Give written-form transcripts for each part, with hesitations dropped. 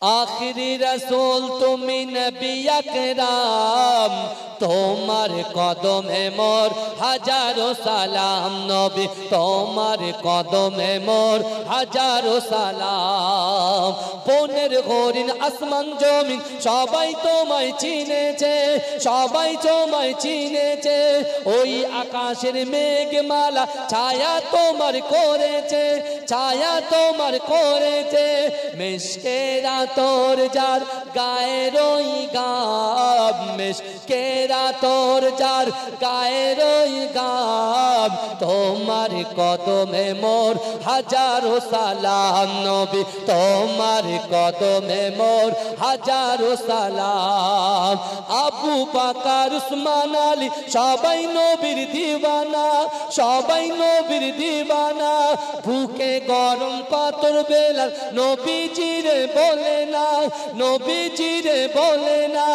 आखिरी रसूल तुमी नबी अकराम तोमार कदमे मोर हजारो सालाम नबी तोमार कदमे मोर हजारो सालाम बोनेर हरिण आसमान जमीन सबाई तोमाय चिनेछे सबाई तोमाय चिनेछे ओई आकाशेर मेघमाला छाया तोमार करेछे छाया तोमार करेछे मिशकेरा तोर जार गाয়ের ওই গাব মিশকেরা তোর जार গায়ের ওই গাব তোমার কদমে মোর হাজারো সালাম নবী তোমার কদমে মোর হাজারো সালাম আবু বকর উসমান আলী সবাই নবীর দিওয়ানা সবাই নবীর দিওয়ানা ভুকে গরম পাতর বেলা নবীজিরে বলে না নবীজিরে বলে না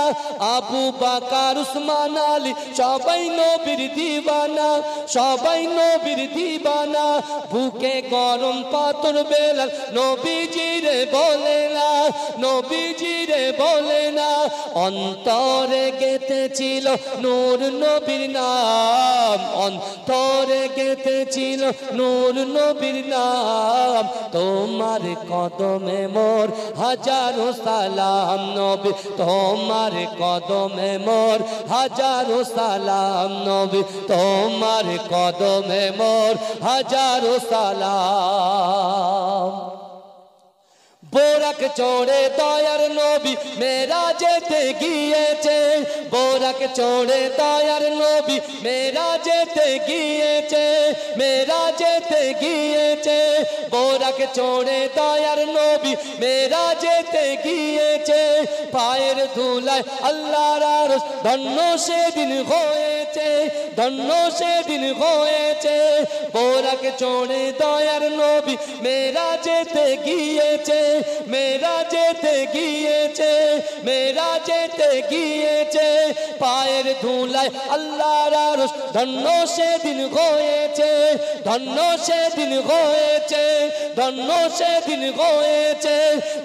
আবু বকর উসমান আলী সবাই নবীর দিওয়ানা সবাই নবীর দিওয়ানা ভুকে গরম পাতর বেলা নবীজিরে বলে না নবীজিরে বলে না অন্তরে গেঁথেছিল নূর নবীর নাম অন্তরে গেঁথেছিল নূর নবীর নাম তোমার কদমে মোর হাজারো সালাম নবী তোমার কদমে মোর হাজারো সালাম নবী তোমার কদমে মোর হাজারো সালাম बोरक चोड़े दयार नबी मेराजेते गिয়েছে बोरक चोड़े दयार नबी मेराजेते गिয়েছে मेराजेते गिয়েছে बोरक चोड़े दयार नबी मेराजेते गिয়েছে পায়ের ধুলায় আল্লাহর আরশ ধন্য সেদিন হয়েছে ধন্য সেদিন হয়েছে बोरक चोड़े दयार नबी मेराजेते गिয়েছে मेरा जेते गिয়েছে मेरा जेते गिয়েছে পায়ের ধুলায় আল্লাহর আরশ ধন্য সেদিন হয়েছে ধন্য সেদিন হয়েছে ধন্য সেদিন হয়েছে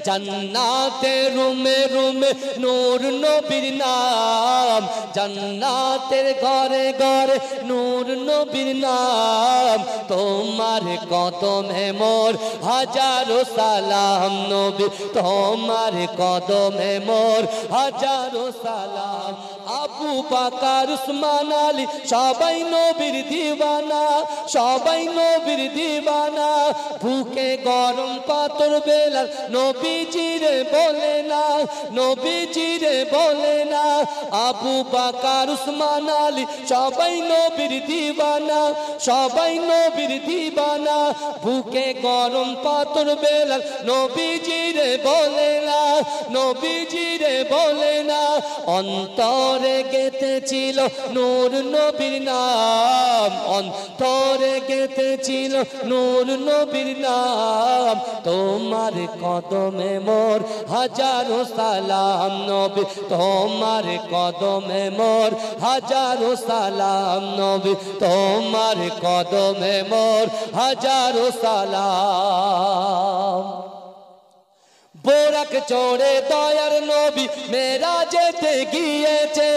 জান্নাতের রুমে রুমে নূর নবীর নাম জান্নাতের ঘরে ঘরে নূর নবীর নাম তোমার কদমে মোর হাজারো সালাম নবী তোমার কদমে মোর হাজারো সালাম আবু বকর উসমান আলী সবাই নবীর দিওয়ানা সবাই নবীর দিওয়ানা ভুকে গরম পাতর বেলা নবীজিরে বলে না নবীজিরে বলে না আবু বকর উসমান আলী সবাই নবীর দিওয়ানা সবাই নবীর দিওয়ানা ভুকে গরম পাতর বেলা নবীজিরে বলে না নবীজিরে বলে না অন্তরে গেঁথেছিল নূর নবীর নাম অন্তরে গেঁথেছিল নূর নবীর নাম তোমার কদমে মোর হাজারো সালাম নবী তোমার কদমে মোর হাজারো সালাম নবী তোমার কদমে মোর হাজারো সালাম बोरक चोड़े दयार नबी मेराजेते गिয়েছে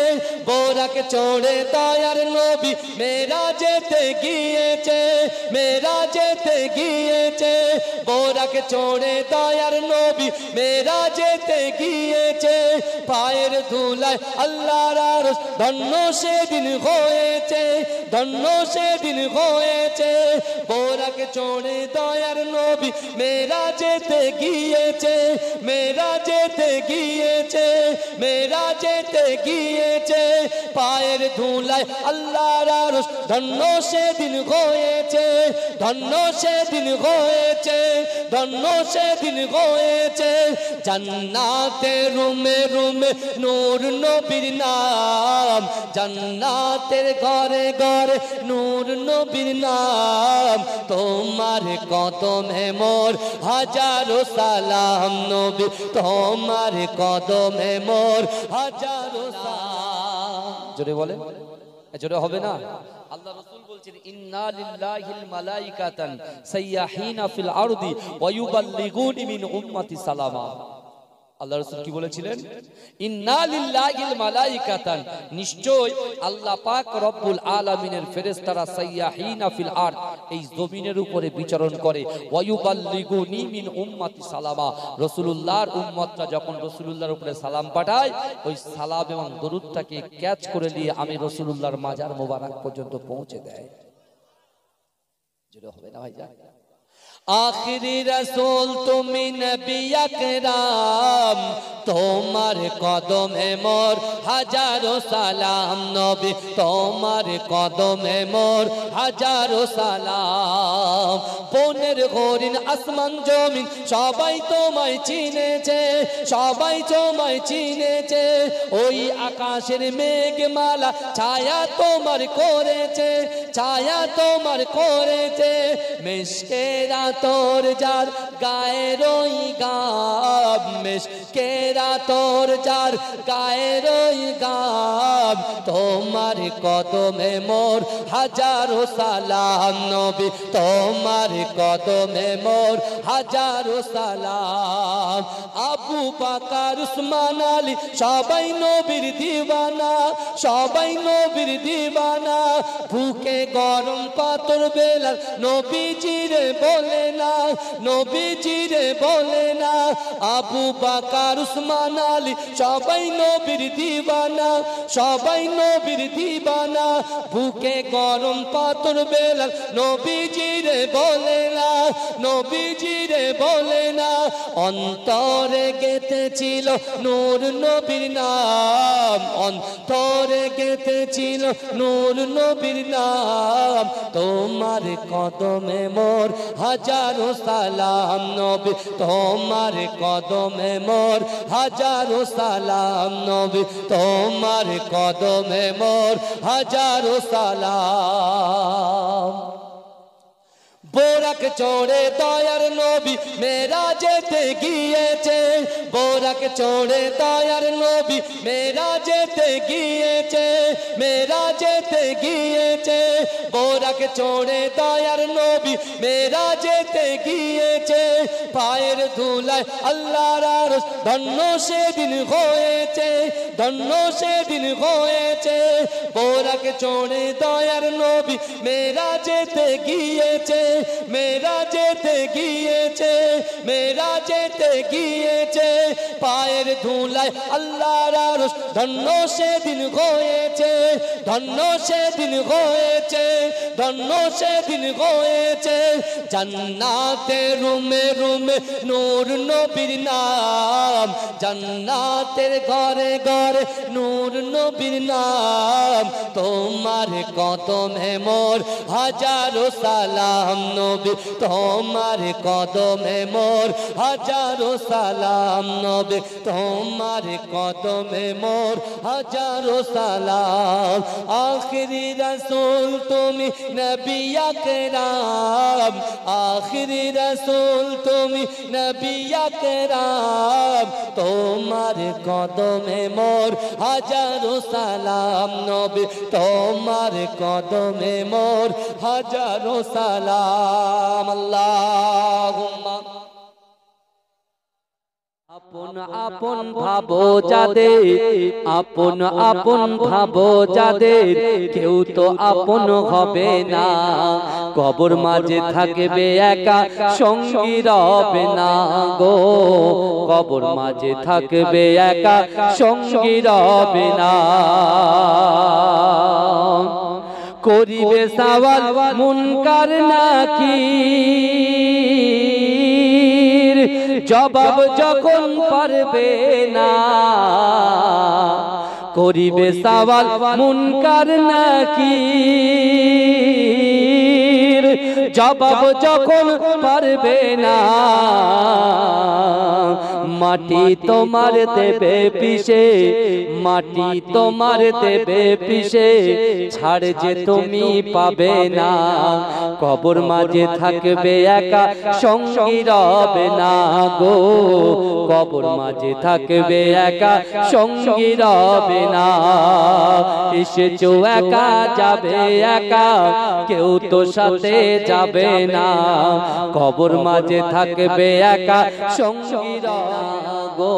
बोरक चोड़े दयार नबी मेराजेते गिয়েছে मेराजेते गिয়েছে बोरक चोड़े दयार नबी मेराजेते गिয়েছে পায়ের ধুলায় আল্লাহর আরশ ধন্য সেদিন হয়েছে ধন্য সেদিন হয়েছে बोरक चोड़े दयार नबी मेराजेते गिয়েছে मेरा जेते गिয়েছে मेरा जेते गिয়েছে পায়ের ধুলায় আল্লাহর আরশ ধন্য সেদিন হয়েছে ধন্য সেদিন হয়েছে ধন্য সেদিন হয়েছে জান্নাতের রুমে রুমে নূর নবীর নাম জান্নাতের ঘরে ঘরে নূর নবীর নাম তোমার কদমে মোর হাজারো সালাম নবী তোমার কদমে মোর হাজারো সালাম জোরে বলে জোরে হবে না আল্লাহ রাসূল বলছেন ইন্না লিল্লাহিল মালাইকাতান সাইয়াহিনা ফিল আরদি ওয়া ইউবাল্লিগুনি মিন উম্মতি সালামা আল্লাহ রাসূল কি বলেছিলেন? ইন্না লিল্লাহিল মালাইকাতান, নিশ্চয় আল্লাহ পাক রব্বুল আলামিনের ফেরেশতারা সাইয়াহিনা ফিল আরদ, এই জমিনের উপরে বিচরণ করে। ওয়ায়ুবাল্লিগুনি মিন উম্মতি সালামা, রাসূলুল্লাহর উম্মতরা যখন রাসূলুল্লাহর উপরে সালাম পাঠায়, ওই সালাম এবং দরুদটাকে ক্যাচ করে নিয়ে আমি রাসূলুল্লাহর মাজার মোবারক পর্যন্ত পৌঁছে দেয়। যেটা হবে না ভাইজান। आखिरी रसूल तुमी नबी अकराम, তোমার কদমে মোর হাজারো সালাম। নবী তোমার কদমে মোর হাজারো সালাম। বনের হরিণ আসমান জমিন সবাই তোমায় চিনেছে, সবাই তোমায় চিনেছে। ওই আকাশের মেঘমালা ছায়া তোমার করেছে, ছায়া তোমার করেছে। মিশকেরা তোর যার গায়ের ওই গাব, মিশকেরা তোর যার গায়ের ওই গাব। তোমার কদমে মোর হাজারো সালাম। নবী তোমার কদমে মোর হাজারো সালাম। আবু বকর উসমান আলী সবাই নবীর দিওয়ানা, সবাই নবীর দিওয়ানা। ভুকে গরম পাথর বেলাল নবীজিরে বলে না, নবীজিরে বলে না। আবু বকর উসমান আলী সবাই নবীর দিওয়ানা, সবাই নবীর দিওয়ানা। ভুকে গরম পাথর বেলাল নবীজিরে বলে না, নবীজিরে বলে না। অন্তরে গেঁথেছিল নূর নবীর নাম, অন্তরে গেঁথেছিল নূর নবীর নাম। তোমার কদমে মোর হাজারো সালাম। নবী তোমার কদমে মোর হাজারো সালাম। নবী তোমার কদমে মোর হাজারো সালাম। বোরাক চড়ে দয়ার নবী মেরাজেতে গিয়েছে, বোরাক চড়ে দয়ার নবী মেরাজেতে গিয়েছে, মেরাজেতে গিয়েছে। বোরাক চড়ে দয়ার নবী মেরাজেতে গিয়েছে। পায়ের ধুলায় আল্লাহর আরশ ধন্য সেদিন হয়েছে, ধন্য সেদিন হয়েছে। বোরাক চড়ে দয়ার নবী মেরাজেতে গিয়েছে, মেরাজেতে গিয়েছে, মেরাজেতে গিয়েছে। পায়ের ধুলায় আল্লাহর আরশ ধন্য সেদিন হয়েছে, ধন্য সেদিন হয়েছে, ধন্য সেদিন হয়েছে। জান্নাতে রুমে রুমে নূর নবীর নাম, জান্নাতের ঘরে ঘরে নূর নবীর নাম। তোমার কদমে মোর হাজারো সালাম। নবী তোমার কদমে মোর হাজারো সালাম। নবী তোমার কদমে মোর হাজারো সালাম। আখিরি রাসূল তুমি নবী আকরাম, আখিরি রাসূল তুমি নবী আকরাম। তোমার কদমে মোর হাজারো সালাম। নবী তোমার কদমে মোর হাজারো সালাম। আল্লাহুম্মা আপন আপন ভাবো যাদের, আপন আপন ভাবো যাদের, কেউ তো আপন হবে না। কবর মাঝে থাকবে একা সঙ্গী রবে না গো, কবর মাঝে থাকবে একা সঙ্গী রবে না। করিবে সওয়াল মুনকার নাকির, জবাব যখন পারবে না। করিবে সওয়াল মুনকার নাকির, জবাব যখন পারবে না। মাটি তোমার দেবে পিষে, মাটি তোমার দেবে পিষে, ছাড় যে তুমি পাবে না। কবর মাঝে থাকবে একা সঙ্গী রবে না গো, কবর মাঝে থাকবে একা সঙ্গী রবে না। এসেছো একা যাবে একা, কেউ তো সাথে যাবে না। কবর মাঝে থাকবে একা সঙ্গী রবে না। গো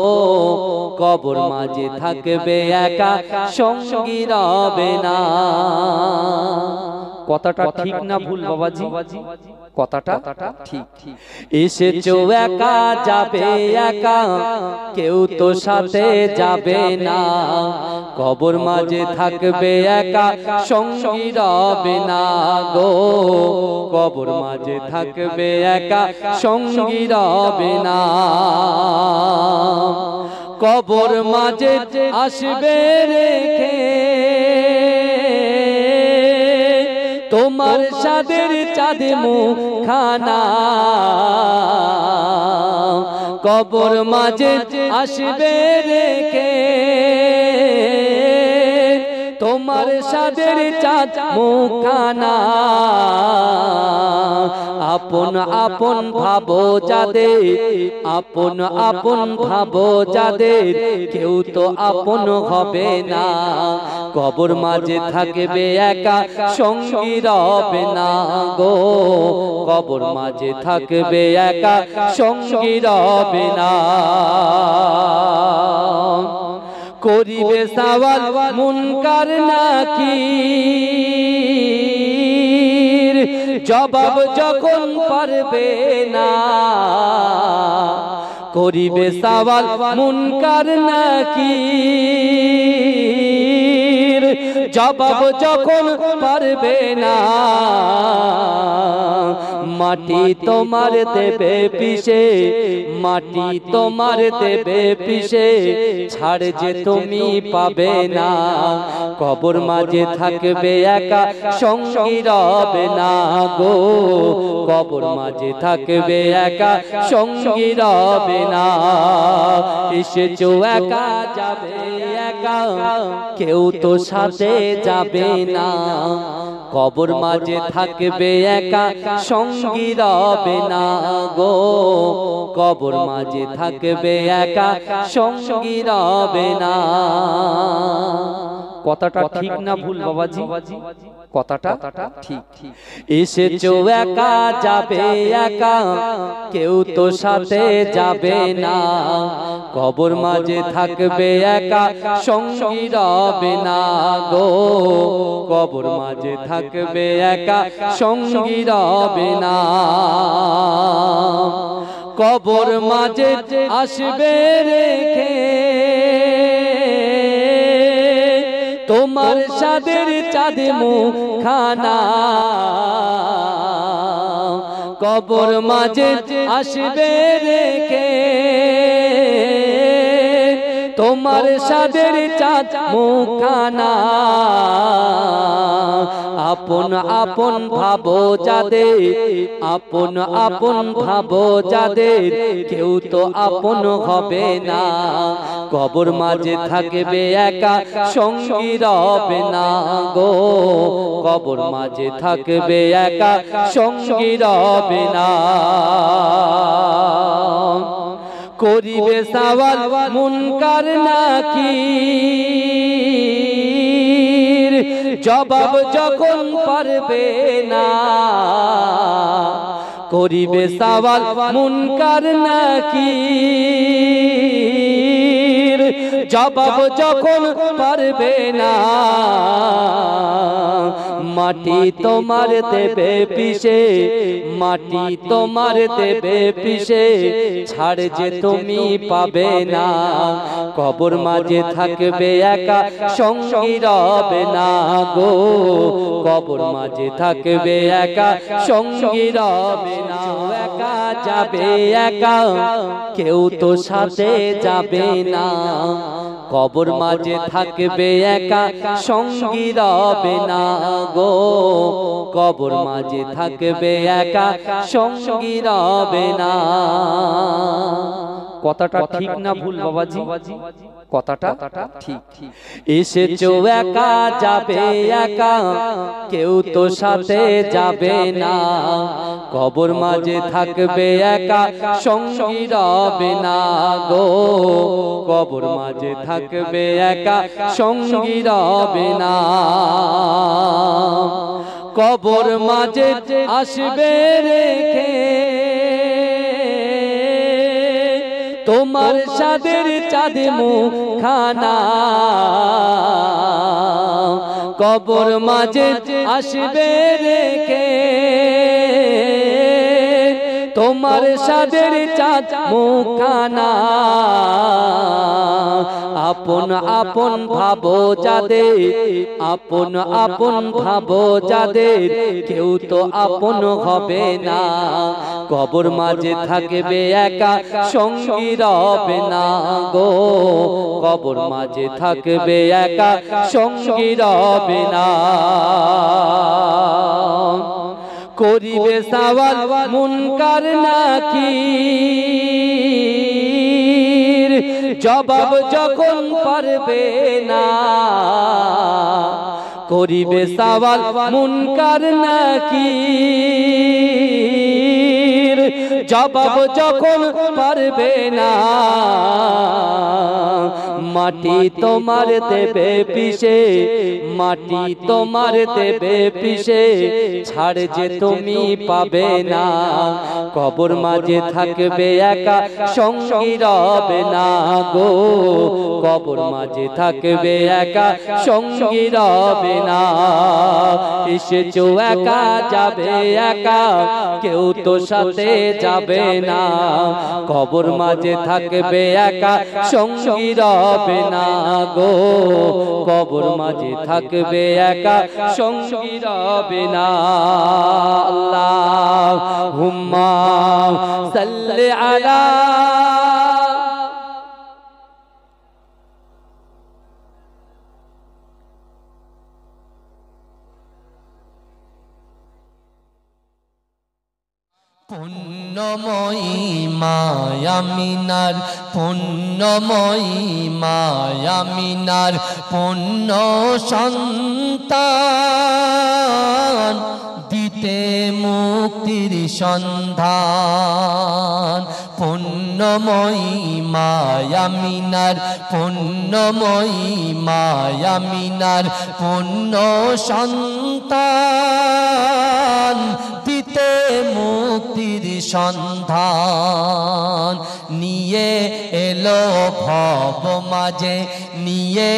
কবর মাঝে থাকবে একা সঙ্গী রবে না। কথাটা ঠিক না ভুল বাবাজি? কথাটা ঠিক। এসেছো একা যাবে একা, কেউ তো সাথে যাবে না। কবর মাঝে থাকবে একা সঙ্গী রবে না গো কবর মাঝে থাকবে একা সঙ্গী রবে না। কবর মাঝে আসবে রেখে তোমার সাদের চাঁদ মুখানা। কবর মাঝে আসবে রেখে তোমার সাদের চাঁদ মুখানা। আপন আপন ভাবো যাদের, আপন আপন ভাবো যাদের, কেউ তো আপন হবে না। কবর মাঝে থাকবে একা সঙ্গী রবে না গো কবর মাঝে থাকবে একা সঙ্গী রবে না। করিবে সওয়াল মুনকার নাকির, জবাব যখন পারবে না। করিবে সওয়াল মুনকার নাকির, জবাব যখন পারবে না। মাটি তোমার দেবে পিষে, মাটি তোমার দেবে পিষে, ছাড় যে তুমি পাবে না। কবর মাঝে থাকবে একা সঙ্গী রবে না গো কবর মাঝে থাকবে একা সঙ্গী রবে না। এসেছো একা যাবে একা, কেউ তো সাথে যাবে না। কবর মাঝে থাকবে একা সঙ্গী রবে না গো কবর মাঝে থাকবে একা সঙ্গী রবে না। কথাটা ঠিক না ভুল বাবাজি? কথাটা ঠিক। এসেছো একা যাবে একা, কেউ তো সাথে যাবে না। কবর মাঝে থাকবে একা সঙ্গী রবে না গো কবর মাঝে থাকবে একা সঙ্গী রবে না। কবর মাঝে আসবে রেখে তোমার সাদের চাঁদ মুখানা। কবর মাঝে আসবে রেখে তোমার সাদের চাঁদ মুখানা। আপন আপন ভাবো যাদের, আপন আপন ভাবো যাদের, কেউ তো আপন হবে না। কবর মাঝে থাকবে একা সঙ্গী রবে না গো কবর মাঝে থাকবে একা সঙ্গী রবে না। করিবে সওয়াল মুনকার নাকির, জবাব যখন পারবে না। করিবে সওয়াল মুনকার নাকির, জবাব যখন পারবে না। মাটি তোমার দেবে পিষে, মাটি তোমার দেবে পিষে, ছাড় যে তুমি পাবে না। কবর মাঝে থাকবে একা সঙ্গী রবে না গো কবর মাঝে থাকবে একা সঙ্গী রবে না। একা যাবে একা, কেউ তো সাথে যাবে না। কবর মাঝে থাকবে একা সঙ্গী রবে না গো কবর মাঝে থাকবে একা সঙ্গী রবে না। কথাটা ঠিক না ভুল বাবাজি? কথাটা ঠিক। এসেছো একা যাবে একা, কেউ তো সাথে যাবে না। কবর মাঝে থাকবে একা সঙ্গী রবে না গো কবর মাঝে থাকবে একা সঙ্গী রবে না। কবর মাঝে আসবে রেখে তোমার তোমার সাদের চাঁদে মুখানা কবর মাঝে আসবে রেখে তোমার সাদের চাঁদ মুখানা আপন আপন ভাবো যাদের আপন আপন ভাবো যাদের কেউ তো আপন হবে না কবর মাঝে থাকবে একা সঙ্গী রবে না গো কবর মাঝে থাকবে একা সঙ্গী রবে না করিবে সওয়াল মুনকার নাকির জবাব যখন পারবে না করিবে সওয়াল মুনকার নাকির জবাব যখন পারবে না মাটি তোমার দেবে পিছে মাটি তোমার দেবে পিছে ছাড় যে তুমি পাবে না কবর মাঝে থাকবে একা সঙ্গী রবে না গো কবর মাঝে থাকবে একা সঙ্গী রবে না এসেছো একা যাবে একা কেউ তো সাথে যাবে না কবর মাঝে থাকবে একা সঙ্গী রবে না গো কবর মাঝে থাকবে একা সঙ্গী রবে না আল্লাহুম্মা সাল্লি আলা পুণ্যময়ী মায়ামিনার পুণ্যময়ী মায়ামিনার পুণ্য সন্তান দিতে মুক্তির সন্ধান পুণ্যময়ী মায়ামিনার পুণ্যময়ী মায়ামিনার পুণ্য সন্তান দিতে মুক্তির সন্ধান নিয়ে এলো ভব মাঝে নিয়ে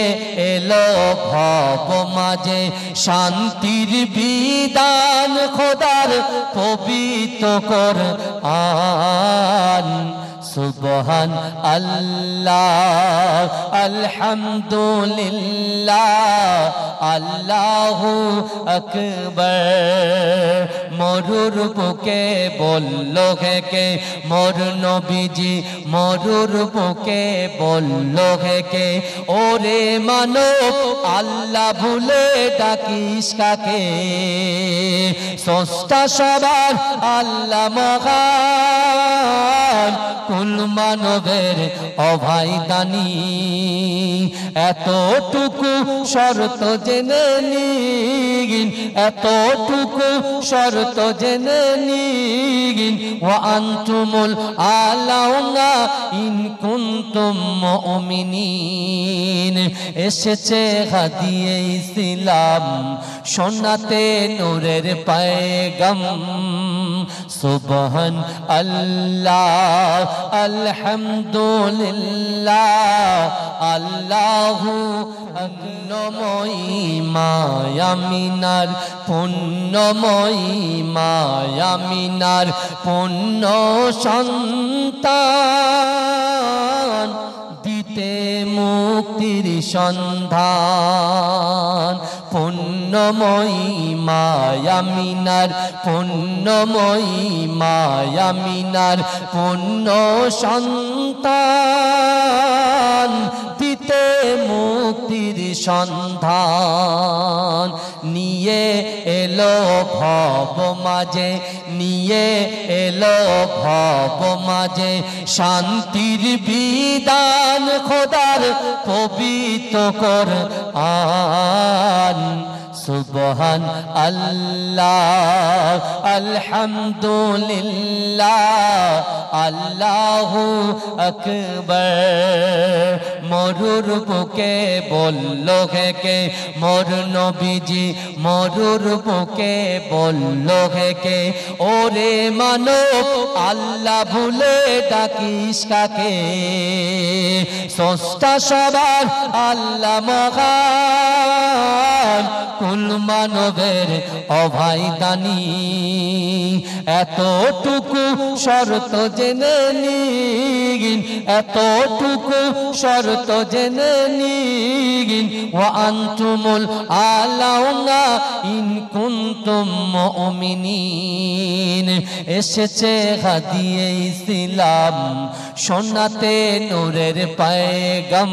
এলো ভব মাঝে শান্তির বিধান খোদার পবিত্র কোরআন সুবহান আল্লাহ আলহামদুলিল্লাহ আল্লাহু আকবার মরুর বুকে বলল কে মোর নবীজি মরুর বুকে বলল কে ওরে মানব আল্লাহ ভুলে ডাকিস কাকে স্রষ্টা সবার আল্লাহ মহান কুল মানবের অভাই দানি এতটুকু শর্ত জেনে নিন এতটুকু শর্ত জেনে নিন ওয়া আনতুমুল আলাউনা ইন কুনতুম মুমিনিন এসেছে হাদিয়ে ইসলাম শোনাতে নূরের পয়গাম সুবহান আল্লাহ আলহামদুলিল্লাহ আল্লাহু পুণ্যময়ী মায়ামিনার পুণ্যময়ী মায়ামিনার পুণ্য সন্তান দিতে মুক্তির সন্ধান পুণ্যময়ী মায়ামিনার পুণ্যময়ী মায়ামিনার পুণ্য সন্তান দিতে মুক্তির সন্ধান নিয়ে এলো ভব মাঝে নিয়ে এলো ভব মাঝে শান্তির বিধান খোদার পবিত্র কোরআন সুবহান আল্লাহ আলহামদুলিল্লাহ আল্লাহু আকবার মরুর বুকে বলল হে কে মোর নবীজি মরুর বুকে বলল হে কে ওরে মানব আল্লাহ ভুলে ডাকিস কাকে স্রষ্টা সবার আল্লাহ মহান কুল মানবের অভাই দানি এতটুকু শর্ত জেনে নিন এতটুকু শর্ত জেনে নিন ওয়া আনতুমুল আলাউনা ইন কুনতুম মুমিনিন এসেছে হাদিয়ে ইসলাম শোনাতে নূরের পয়গাম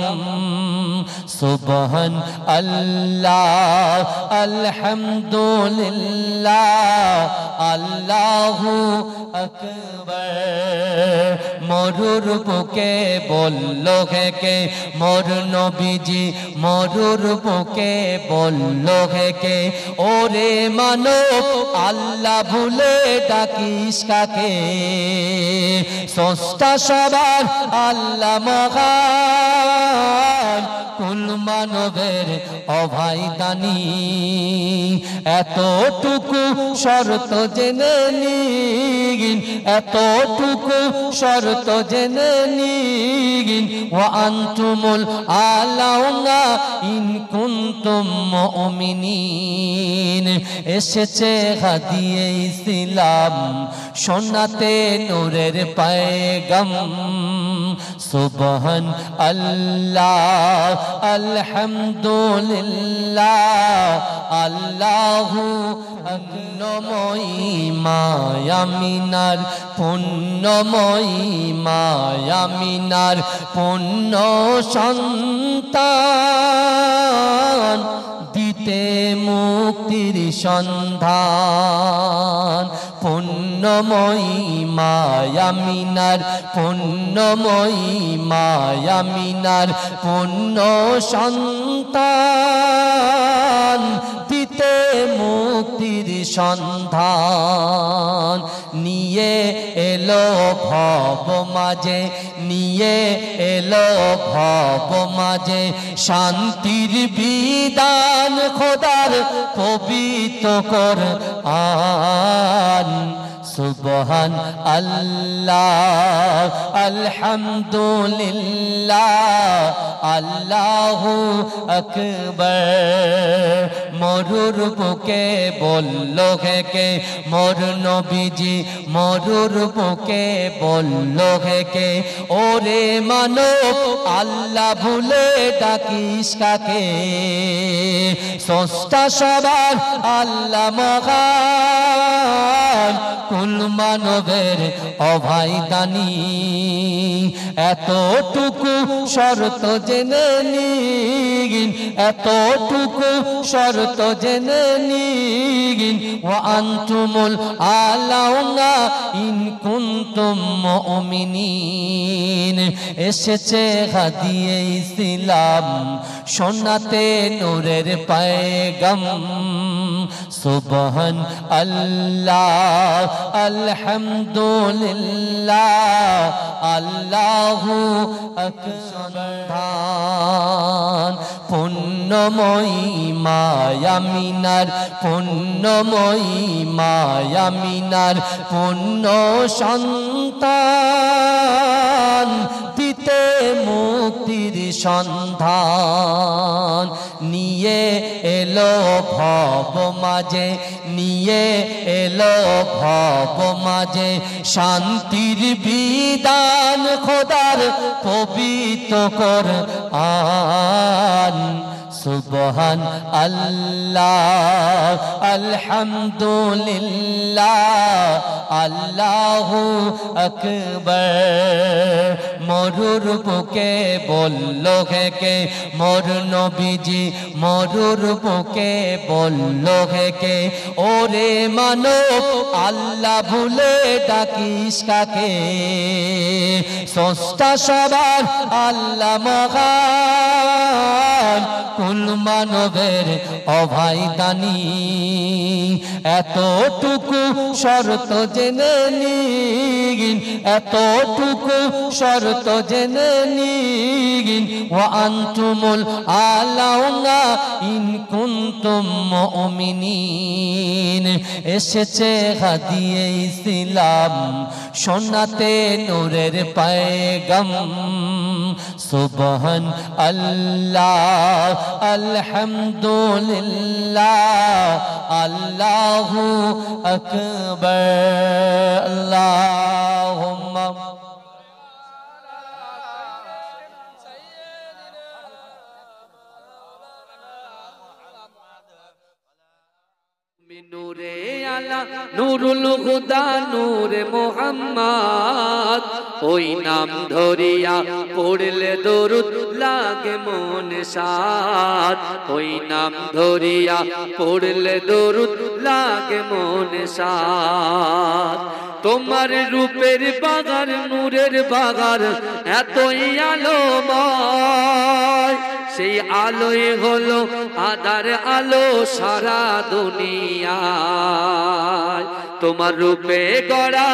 সুবহান আল্লাহ আলহামদুলিল্লাহ আল্লাহু আকবার মরুর বুকে বলল হে কে মোর নবীজি মরুর বুকে বলল হে কে ওরে মানব আল্লাহ ভুলে ডাকিস কাকে স্রষ্টা সবার আল্লাহ মহান কুল মানবের অভাই দানি এতটুকু শর্ত জেনে নিন এতটুকু শর্ত জেনে নিন ওয়া আনতুমুল আলাউনা ইন কুনতুম মুমিনিন এসেছে হাদিয়ে ইসলাম শোনাতে নূরের পয়গাম সুবহান আল্লাহ আলহামদুলিল্লাহ আল্লাহু পুণ্যময়ী মায়ামিনার পুণ্যময়ী মায়ামিনার পুণ্য সন্তান দিতে মুক্তির সন্ধান পুণ্যময়ী মায়ামিনার পুণ্যময়ী মায়ামিনার পুণ্য সন্তান দিতে মুক্তির সন্ধান নিয়ে এলো ভব মাঝে নিয়ে এলো ভব মাঝে শান্তির বিধান খোদার পবিত্র কোরআন সুবহান আল্লাহ আলহামদুলিল্লাহ আল্লাহু আকবার মরুর বুকে বলল হে কে মোর নবীজি মরুর বুকে বলল হে কে ওরে মানব আল্লাহ ভুলে ডাকিস কাকে স্রষ্টা সবার আল্লাহ মহান কুল মানবের অভাই দানি এতটুকু শর্ত জেনে নিন এতটুকু শর্ত জেনে নিন ওয়া আনতুমুল আলাউনা ইন কুনতুম মুমিনিন এসেছে হাদিয়ে ইসলাম শোনাতে নূরের পয়গাম সুবহান আল্লাহ আলহামদুলিল্লাহ আল্লাহু আকবার পুণ্যময়ী মায়ামিনার পুণ্যময়ী মায়ামিনার পুণ্য সন্তান দিতে মুক্তির সন্ধান নিয়ে এলো ভব মাঝে নিয়ে এলো ভব মাঝে শান্তির বিধান খোদার পবিত্র কোরআন সুবহান আল্লাহ আলহামদুলিল্লাহ আল্লাহু আকবার মরুর বুকে বলল হে কে মোর নবীজি মরুর বুকে বলল হে কে ওরে মানব আল্লাহ ভুলে ডাকিস কাকে স্রষ্টা সবার আল্লাহ মহান কুল মানবের অভাই দানি এতটুকু শর্ত জেনে নিন এতটুকু শর্ত জেনে নিন ওয়া আনতুমুল আলাউনা ইন কুনতুম মুমিনিন। এসেছে হাদিয়ে ইসলাম শোনাতে নূরের পয়গাম। সুবহান আল্লাহ আলহামদুলিল্লাহ আল্লাহু আকবার। আল্লাহুম্মা নূরে আলা নূরুল হুদা নূরে মুহাম্মদ, ওই নাম ধরিয়া পড়লে দরুদ লাগে মনে সাদ। ওই নাম ধরিয়া পড়লে দরুদ লাগে মনে সাদ। তোমার রূপের বাগার নূরের বাগার এতই আলোময়, সেই আলোয় হলো আদার আলো সারা দুনিয়ায়। তোমার রূপে গড়া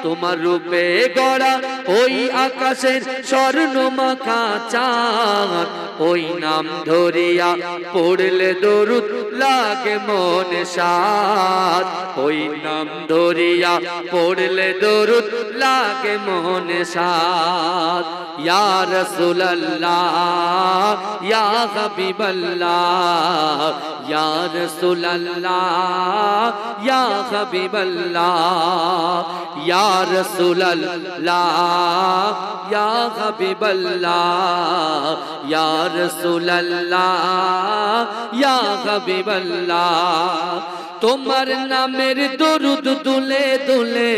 তোমার রূপে গড়া ওই আকাশের স্বর্ণ মাখা চাঁদ, ওই নাম ধরিয়া পড়লে দরুদ লাগে মনে সাদ। ওই নাম ধরিয়া পড়লে দরুদ লাগে মনে সাদ। ইয়া রাসূলুল্লাহ ইয়া হাবিবাল্লাহ, ইয়া রাসূলুল্লাহ ইয়া হাবিবাল্লাহ, ইয়া রাসূলুল্লাহ ইয়া হাবিবাল্লাহ, ইয়া রাসূলুল্লাহ ইয়া হাবিবাল্লাহ। তোমার নামের দরুদ দুলে দুলে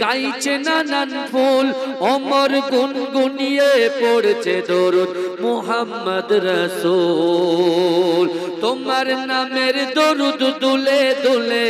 গাইছে নানান ফুল, অমর গুনগুনিয়ে পড়ছে দরুদ মুহাম্মদ রাসূল। তোমার নামের দরুদ দুলে দুলে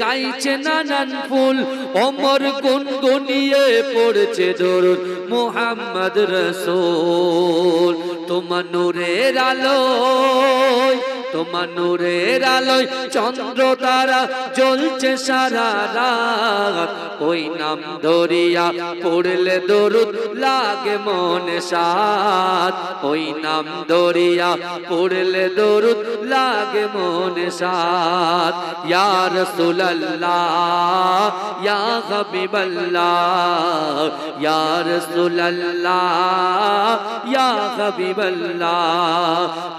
গাইছে নানান ফুল, অমর গুনগুনিয়ে পড়ছে দরুদ মুহাম্মদ রাসূল। তোমার নূরের আলোয় তোমার নূরের আলোয় চন্দ্র তারা জ্বলছে সারা রাত। ওই নাম ধরিয়া পড়লে দরুদ লাগে মনে সাদ। ওই নাম ধরিয়া পড়লে দরুদ লাগে মনে সাদ। ইয়া রাসূলুল্লাহ ইয়া হাবিবাল্লাহ, ইয়া রাসূলুল্লাহ ইয়া হাবিবাল্লাহ।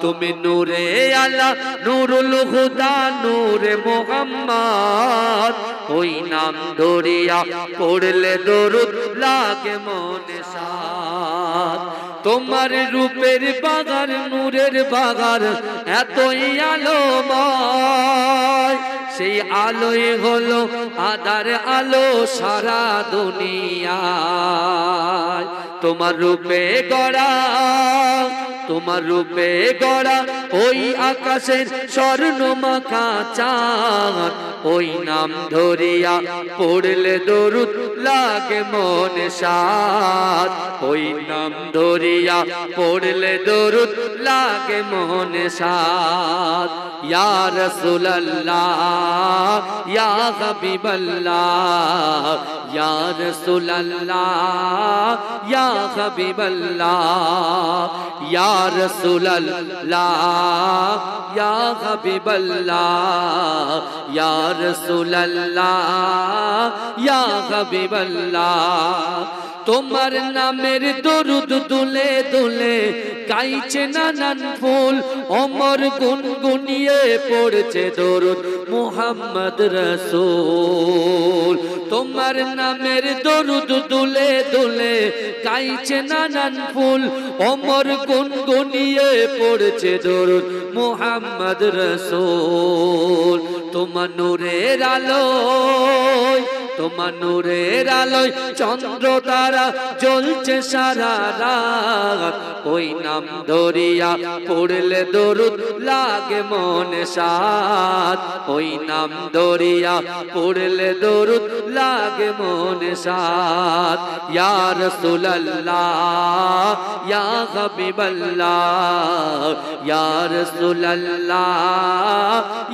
তুমি নূরে আলা নূরুল হুদা নূরে মুহাম্মদ, ওই নাম ধরিয়া পড়লে দরুদ লাগে মনে সাদ। তোমার রূপের বাগার নূরের বাগার এতই আলোময়, সেই আলোয় হলো আদার আলো সারা দুনিয়ায়। তোমার রূপে গড়া তোমার রূপে গড়া ওই আকাশের স্বর্ণ মাখা চাঁদ, ওই নাম ধরিয়া পড়লে দরুদ লাগে মনে সাদ। ওই নাম ধরিয়া পড়লে দরুদ লাগে মনে সাদ। ইয়া রাসূলুল্লাহ ইয়া হাবিবাল্লাহ, ইয়া রাসূলুল্লাহ ইয়া হাবিবাল্লাহ, ইয়া রাসূলুল্লাহ ইয়া হাবিবাল্লাহ, ইয়া রাসূলুল্লাহ ইয়া হাবিবাল্লাহ। তোমার নামের দরুদ দুলে দুলে গাইছে নানান ফুল, অমর গুনগুনিয়ে পড়ছে দরুদ মুহাম্মদ রাসূল। তোমার নামের দরুদ দুলে দুলে গাইছে নানান ফুল, অমর গুনগুনিয়ে পড়ছে দরুদ মুহাম্মদ রাসূল। তোমার নূরের আলোয় তোমার নূরের আলোয় চন্দ্র তারা জ্বলছে সারা রাত। ওই নাম ধরিয়া পড়লে দরুদ লাগে মনে সাদ। ওই নাম ধরিয়া পড়লে দরুদ লাগে মনে সাদ। ইয়া রাসূলুল্লাহ ইয়া হাবিবাল্লাহ, ইয়া রাসূলুল্লাহ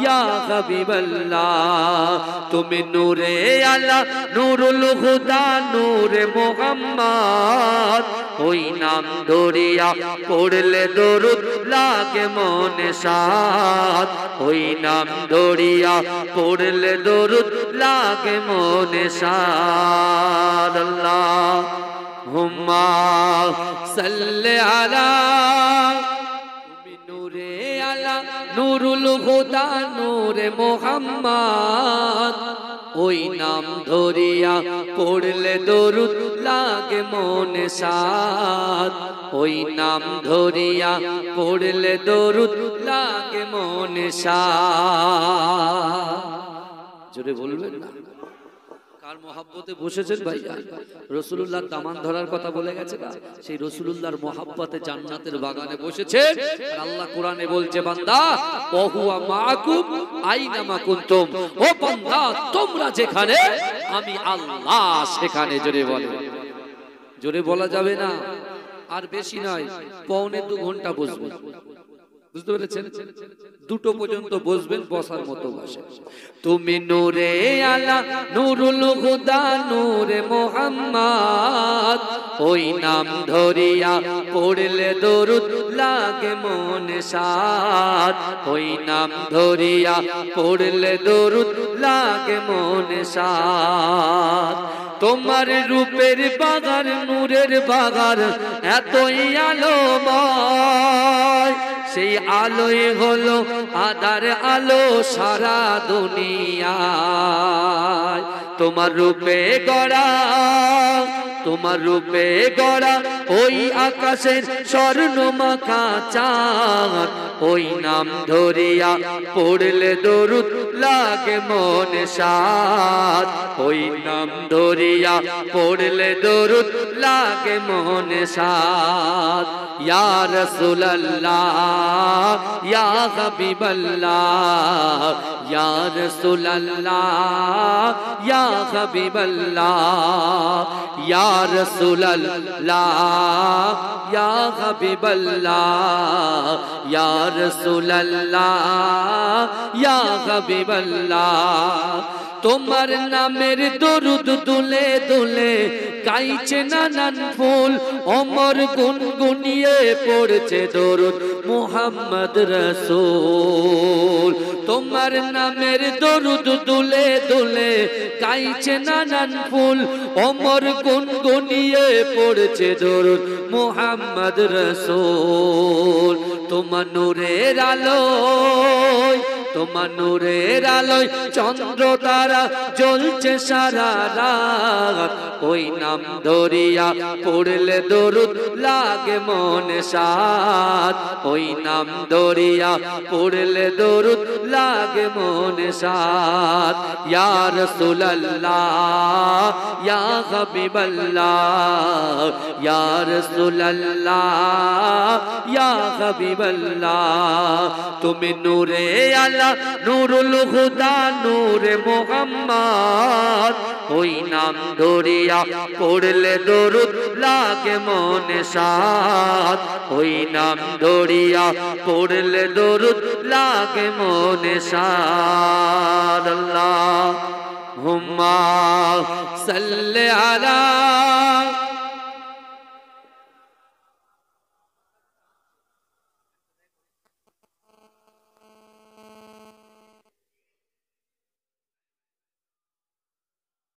ইয়া হাবিবাল্লাহ। তুমি নূরে আলা নুরুল হুদা নূরে মুহাম্মদ ওই নাম ধরিয়া পড়লে দরুদ লাগে মনে সাদ ওই নাম ধরিয়া পড়লে দরুদ লাগে মনে সাদ আল্লাহুম্মা সাল্লি আলা নূরে আলা নুরুল হুদা নূরে মুহাম্মদ ওই নাম ধরিয়া পড়লে দরুদ লাগে মনে সাদ ওই নাম ধরিয়া পড়লে দরুদ লাগে মনে সাদ জোরে বলবেন না কার মহব্বতে বসেছেন ভাই রাসূলুল্লাহর দামান ধরার কথা বলে গেছে না সেই রাসূলুল্লাহর মহব্বতে জান্নাতের বাগানে বসেছেন আর আল্লাহ কোরআনে বলছে বান্দা ওহুয়া মাআকুম আইনামা কুনতুম ও বান্দা তোমরা যেখানে আমি আল্লাহ সেখানে জোরে বলা যাবে না আর বেশি নয় পৌনে 2 ঘন্টা বসবেন বুঝতে পেরেছেন 2টো পর্যন্ত বসবেন বসার মতো বসে তুমি নূরে আলা নুরুল হুদা নূরে মুহাম্মদ ওই নাম ধরিয়া পড়লে দরুদ লাগে মনে সাদ ওই নাম ধরিয়া পড়লে দরুদ লাগে মনে সাদ তোমার রূপের বাগার নূরের বাগার এতই আলোময় সেই আলোয় হলো আদার আলো সারা দুনিয়ায় তোমার রূপে গড়া ওই আকাশের স্বর্ণ মাখা চাঁদ ওই নাম ধরিয়া পড়লে দরুদ লাগে মনে সাদ ওই নাম ধরিয়া পড়লে দরুদ লাগে মনে সাদ ইয়া রাসূলুল্লাহ ইয়া হাবিবাল্লাহ ইয়া রাসূলুল্লাহ ইয়া হাবিবাল্লাহ ইয়া রাসূলুল্লাহ ইয়া হাবিবাল্লাহ ইয়া রাসূলুল্লাহ ইয়া হাবিবাল্লাহ তোমার নামের দরুদ দুলে দুলে গাইছে নানান ফুল ওমর গুনগুনিয়ে পড়ছে দরুদ মুহাম্মদ রাসূল তোমার নামের দরুদ দুলে দুলে গাইছে নানান ফুল ওমর গুনগুনিয়ে পড়ছে দরুদ মুহাম্মদ রাসূল তোমার নূরের আলোয় চন্দ্র তারা জ্বলছে সারা রাত ওই নাম ধরিয়া পড়লে দরুদ লাগে মনে সাদ ওই নাম ধরিয়া পড়লে দরুদ লাগে মনে সাদ ইয়া রাসূলুল্লাহ ইয়া হাবিবাল্লাহ ইয়া রাসূলুল্লাহ ইয়া হাবিবাল্লাহ তুমি নূরে আলা নুরুল হুদা নূরে মুহাম্মদ ওই নাম ধরিয়া পড়লে দরুদ লাগে মনে সাদ ওই নাম ধরিয়া পড়লে দরুদ লাগে মনে সাদ আল্লাহুম্মা সাল্লি আলা